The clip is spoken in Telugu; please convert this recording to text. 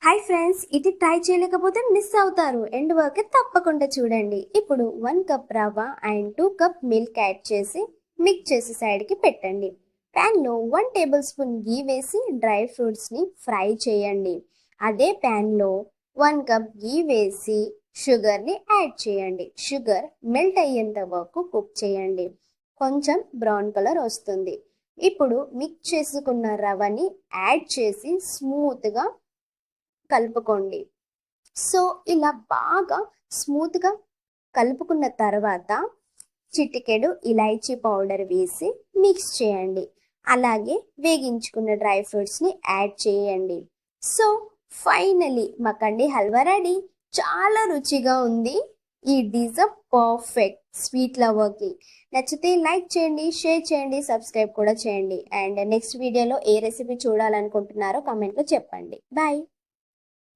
హాయ్ ఫ్రెండ్స్, ఇది ట్రై చేయలేకపోతే మిస్ అవుతారు. ఎండ్ వరకు తప్పకుండా చూడండి. ఇప్పుడు 1 కప్ రవ్వ అండ్ 2 కప్ మిల్క్ యాడ్ చేసి మిక్స్ చేసి సైడ్కి పెట్టండి. ప్యాన్లో 1 టేబుల్ స్పూన్ గీ వేసి డ్రై ఫ్రూట్స్ని ఫ్రై చేయండి. అదే ప్యాన్లో 1 కప్ గీ వేసి షుగర్ని యాడ్ చేయండి. షుగర్ మెల్ట్ అయ్యేంత వరకు కుక్ చేయండి. కొంచెం బ్రౌన్ కలర్ వస్తుంది. ఇప్పుడు మిక్స్ చేసుకున్న రవ్వని యాడ్ చేసి స్మూత్గా కలుపుకోండి. సో ఇలా బాగా స్మూత్గా కలుపుకున్న తర్వాత చిటికెడు ఇలాచీ పౌడర్ వేసి మిక్స్ చేయండి. అలాగే వేగించుకున్న డ్రై ఫ్రూట్స్ని యాడ్ చేయండి. సో ఫైనలీ మకండి హల్వా రెడీ. చాలా రుచిగా ఉంది. ఈ డిజ్ పర్ఫెక్ట్ స్వీట్ లవర్కి. నచ్చితే లైక్ చేయండి, షేర్ చేయండి, సబ్స్క్రైబ్ కూడా చేయండి. అండ్ నెక్స్ట్ వీడియోలో ఏ రెసిపీ చూడాలనుకుంటున్నారో కామెంట్లో చెప్పండి. బాయ్.